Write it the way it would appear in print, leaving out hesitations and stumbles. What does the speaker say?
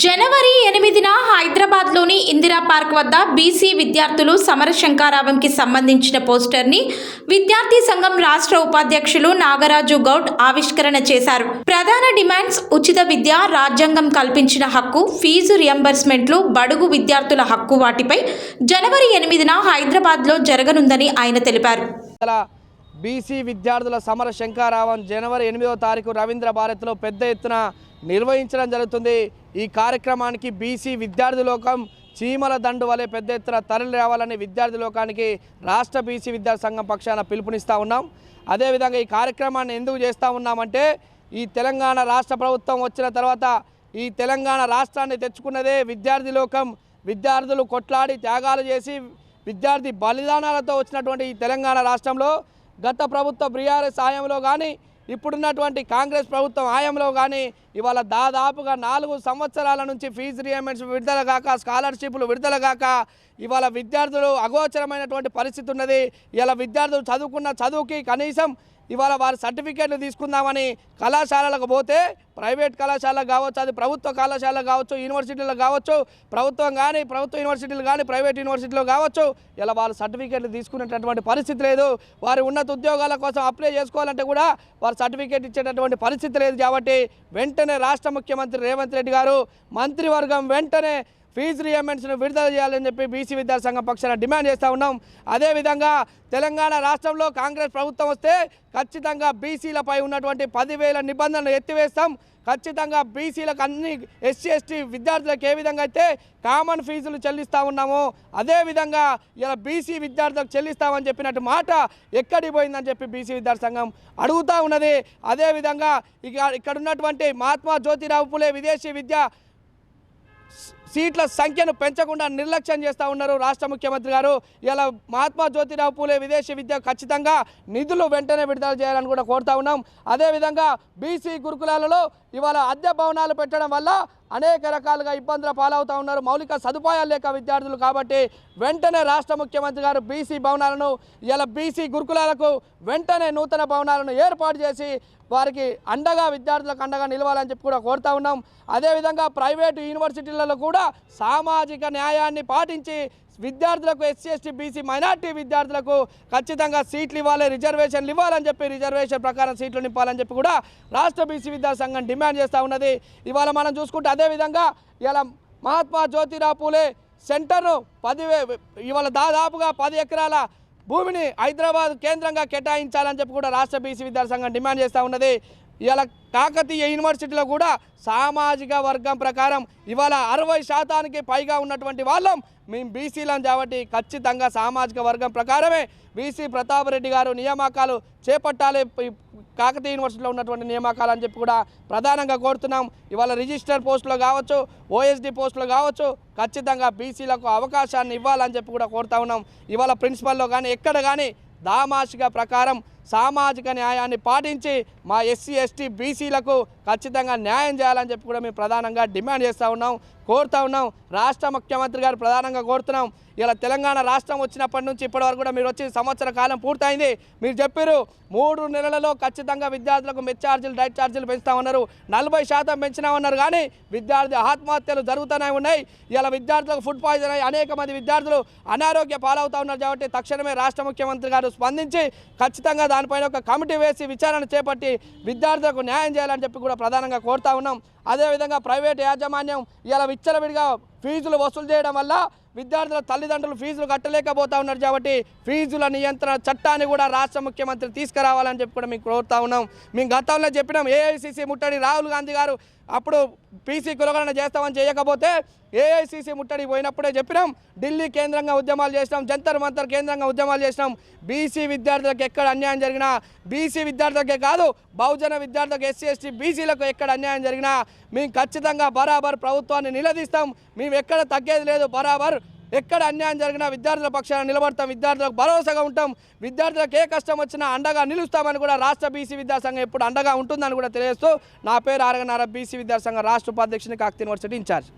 జనవరి 8న హైదరాబాద్లోని ఇందిరా పార్క్ వద్ద బీసీ విద్యార్థులు సమర శంఖారావంకి సంబంధించిన పోస్టర్ని విద్యార్థి సంఘం రాష్ట్ర ఉపాధ్యక్షులు నాగరాజు గౌడ్ ఆవిష్కరణ చేశారు. ప్రధాన డిమాండ్స్ ఉచిత విద్య, రాజ్యాంగం కల్పించిన హక్కు, ఫీజు రియంబర్స్మెంట్లు, బడుగు విద్యార్థుల హక్కు వాటిపై జనవరి 8న హైదరాబాద్లో జరగనుందని ఆయన తెలిపారు. బీసీ విద్యార్థుల సమర శంఖారావం జనవరి 8వ తారీఖు రవీంద్ర భారత్లో పెద్ద ఎత్తున నిర్వహించడం జరుగుతుంది. ఈ కార్యక్రమానికి బీసీ విద్యార్థి లోకం చీమల దండు వలె పెద్ద ఎత్తున తరలి రావాలని విద్యార్థి లోకానికి రాష్ట్ర బీసీ విద్యార్థి సంఘం పక్షాన పిలుపునిస్తూ ఉన్నాం. అదేవిధంగా ఈ కార్యక్రమాన్ని ఎందుకు చేస్తూ ఉన్నామంటే, ఈ తెలంగాణ రాష్ట్ర ప్రభుత్వం వచ్చిన తర్వాత ఈ తెలంగాణ రాష్ట్రాన్ని తెచ్చుకున్నదే విద్యార్థి లోకం. విద్యార్థులు కొట్లాడి త్యాగాలు చేసి విద్యార్థి బలిదానాలతో వచ్చినటువంటి ఈ తెలంగాణ రాష్ట్రంలో గత ప్రభుత్వ బీఆర్ఎస్ హయాంలో కానీ ఇప్పుడున్నటువంటి కాంగ్రెస్ ప్రభుత్వం హయాంలో కానీ ఇవాళ దాదాపుగా 4 సంవత్సరాల నుంచి ఫీజు రియంబర్స్మెంట్ విడుదల కాక, స్కాలర్షిప్లు విడుదల కాక ఇవాళ విద్యార్థులు అగోచరమైనటువంటి పరిస్థితి ఉన్నది. ఇలా విద్యార్థులు చదువుకున్న చదువుకి కనీసం ఇవాళ వారి సర్టిఫికేట్లు తీసుకుందామని కళాశాలలకు పోతే, ప్రైవేట్ కళాశాలకు కావచ్చు, అది ప్రభుత్వ కళాశాలకు కావచ్చు, యూనివర్సిటీలకు కావచ్చు, ప్రభుత్వం కానీ ప్రభుత్వ యూనివర్సిటీలు కానీ ప్రైవేట్ యూనివర్సిటీలు కావచ్చు, ఇలా వాళ్ళు సర్టిఫికేట్లు తీసుకునేటటువంటి పరిస్థితి లేదు. వారి ఉన్నత ఉద్యోగాల కోసం అప్లై చేసుకోవాలంటే కూడా వారు సర్టిఫికేట్ ఇచ్చేటటువంటి పరిస్థితి లేదు. కాబట్టి వెంటనే రాష్ట్ర ముఖ్యమంత్రి రేవంత్ రెడ్డి గారు, మంత్రివర్గం వెంటనే ఫీజు రియంబర్స్మెంట్ను విడుదల చేయాలని చెప్పి బీసీ విద్యార్థి సంఘం పక్షాన డిమాండ్ చేస్తూ ఉన్నాం. అదేవిధంగా తెలంగాణ రాష్ట్రంలో కాంగ్రెస్ ప్రభుత్వం వస్తే ఖచ్చితంగా బీసీలపై ఉన్నటువంటి 10,000 నిబంధనలు ఎత్తివేస్తాం. ఖచ్చితంగా బీసీలకు అన్ని ఎస్సీ ఎస్టీ విద్యార్థులకు ఏ విధంగా అయితే కామన్ ఫీజులు చెల్లిస్తూ ఉన్నామో అదేవిధంగా ఇలా బీసీ విద్యార్థులకు చెల్లిస్తామని చెప్పినట్టు మాట ఎక్కడికి పోయిందని చెప్పి బీసీ విద్యార్థి సంఘం అడుగుతూ ఉన్నది. అదేవిధంగా ఇక్కడ ఉన్నటువంటి మహాత్మా జ్యోతిరావు పులే విదేశీ విద్య సీట్ల సంఖ్యను పెంచకుండా నిర్లక్ష్యం చేస్తూ ఉన్నారు రాష్ట్ర ముఖ్యమంత్రి గారు. ఇలా మహాత్మా జ్యోతిరావు పూలే విదేశీ విద్య ఖచ్చితంగా నిధులు వెంటనే విడుదల చేయాలని కూడా కోరుతా ఉన్నాం. అదేవిధంగా బీసీ గురుకులాలలో ఇవాళ అద్దె భవనాలు పెట్టడం వల్ల అనేక రకాలుగా ఇబ్బందుల పాలవుతూ ఉన్నారు, మౌలిక సదుపాయాలు లేక విద్యార్థులు. కాబట్టి వెంటనే రాష్ట్ర ముఖ్యమంత్రి గారు బీసీ భవనాలను, ఇలా బీసీ గురుకులాలకు వెంటనే నూతన భవనాలను ఏర్పాటు చేసి వారికి అండగా, విద్యార్థులకు అండగా నిలవాలని చెప్పి కూడా కోరుతా ఉన్నాం. అదేవిధంగా ప్రైవేటు యూనివర్సిటీలలో కూడా సామాజిక న్యాయాన్ని పాటించి విద్యార్థులకు, ఎస్సీ ఎస్టీ బీసీ మైనార్టీ విద్యార్థులకు ఖచ్చితంగా సీట్లు ఇవ్వాలి, రిజర్వేషన్లు ఇవ్వాలని చెప్పి, రిజర్వేషన్ ప్రకారం సీట్లు నింపాలని చెప్పి కూడా రాష్ట్ర బీసీ విద్యార్థి సంఘం డిమాండ్ చేస్తూ ఉన్నది. ఇవాళ మనం చూసుకుంటే అదేవిధంగా ఇలా మహాత్మా జ్యోతిరావు పూలే సెంటర్ను ఇవాళ దాదాపుగా 10 ఎకరాల భూమిని హైదరాబాద్ కేంద్రంగా కేటాయించాలని చెప్పి కూడా రాష్ట్ర బీసీ విద్యార్థి సంఘం డిమాండ్ చేస్తూ ఉన్నది. ఇవాళ కాకతీయ యూనివర్సిటీలో కూడా సామాజిక వర్గం ప్రకారం ఇవాళ 60% పైగా ఉన్నటువంటి వాళ్ళం మేము బీసీలం కాబట్టి ఖచ్చితంగా సామాజిక వర్గం ప్రకారమే బీసీ ప్రతాప్ రెడ్డి గారు నియామకాలు చేపట్టాలి, కాకతీయ యూనివర్సిటీలో ఉన్నటువంటి నియామకాలు అని చెప్పి కూడా ప్రధానంగా కోరుతున్నాం. ఇవాళ రిజిస్టర్ పోస్టులు కావచ్చు, ఓఎస్డి పోస్టులు కావచ్చు, ఖచ్చితంగా బీసీలకు అవకాశాన్ని ఇవ్వాలని చెప్పి కూడా కోరుతా ఉన్నాం. ఇవాళ ప్రిన్సిపల్లో కానీ ఎక్కడ కానీ దామాషిక ప్రకారం సామాజిక న్యాయాన్ని పాటించి మా ఎస్సీ ఎస్టీ బీసీలకు ఖచ్చితంగా న్యాయం చేయాలని చెప్పి కూడా మేము ప్రధానంగా డిమాండ్ చేస్తూ ఉన్నాం, కోరుతా ఉన్నాం. రాష్ట్ర ముఖ్యమంత్రి గారు ప్రధానంగా కోరుతున్నాం. ఇలా తెలంగాణ రాష్ట్రం వచ్చినప్పటి నుంచి ఇప్పటివరకు కూడా మీరు వచ్చి సంవత్సర కాలం పూర్తయింది. మీరు చెప్పారు 3 నెలలలో ఖచ్చితంగా విద్యార్థులకు మెస్ ఛార్జీలు, డైట్ ఛార్జీలు పెంచుతామన్నారు, 40% పెంచినామన్నారు. కానీ విద్యార్థి ఆత్మహత్యలు జరుగుతూనే ఉన్నాయి. ఇలా విద్యార్థులకు ఫుడ్ పాయిజన్ అయ్యి అనేక మంది విద్యార్థులు అనారోగ్య పాలవుతూ ఉన్నారు. కాబట్టి తక్షణమే రాష్ట్ర ముఖ్యమంత్రి గారు స్పందించి ఖచ్చితంగా దానిపైన ఒక కమిటీ వేసి విచారణ చేపట్టి విద్యార్థులకు న్యాయం చేయాలని చెప్పి కూడా ప్రధానంగా కోరుతా ఉన్నాం. అదేవిధంగా ప్రైవేట్ యాజమాన్యం ఇలా విచ్చలవిడిగా ఫీజులు వసూలు చేయడం వల్ల విద్యార్థుల తల్లిదండ్రులు ఫీజులు కట్టలేకపోతా ఉన్నారు. కాబట్టి ఫీజుల నియంత్రణ చట్టాన్ని కూడా రాష్ట్ర ముఖ్యమంత్రి తీసుకురావాలని చెప్పి కూడా మీకు కోరుతా ఉన్నాం. మేము గతంలో చెప్పినాం, ఏఐసిసి ముట్టడి రాహుల్ గాంధీ గారు అప్పుడు పీసీ కులగణన చేస్తామని చేయకపోతే ఏఐసిసి ముట్టడి పోయినప్పుడే చెప్పినాం. ఢిల్లీ కేంద్రంగా ఉద్యమాలు చేసినాం, జంతర్ మంతర్ కేంద్రంగా ఉద్యమాలు చేసినాం. బీసీ విద్యార్థులకు ఎక్కడ అన్యాయం జరిగినా, బీసీ విద్యార్థులకే కాదు బహుజన విద్యార్థులకు, ఎస్సీ ఎస్టీ బీసీలకు ఎక్కడ అన్యాయం జరిగినా మేము ఖచ్చితంగా బరాబర్ ప్రభుత్వాన్ని నిలదీస్తాం. మేము ఎక్కడ తగ్గేది లేదు, బరాబర్ ఎక్కడ అన్యాయం జరిగినా విద్యార్థుల పక్షాన నిలబడతాం, విద్యార్థులకు భరోసాగా ఉంటాం, విద్యార్థులకు ఏ కష్టం వచ్చినా అండగా నిలుస్తామని కూడా రాష్ట్ర బీసీ విద్యార్థి సంఘం ఎప్పుడు అండగా ఉంటుందని కూడా తెలియజేస్తూ నా పేరు ఆరగనార, బీసీ విద్యార్థి సంఘం రాష్ట్ర ఉపాధ్యక్షుని, కాకతీయ యూనివర్సిటీ ఇన్ఛార్జ్.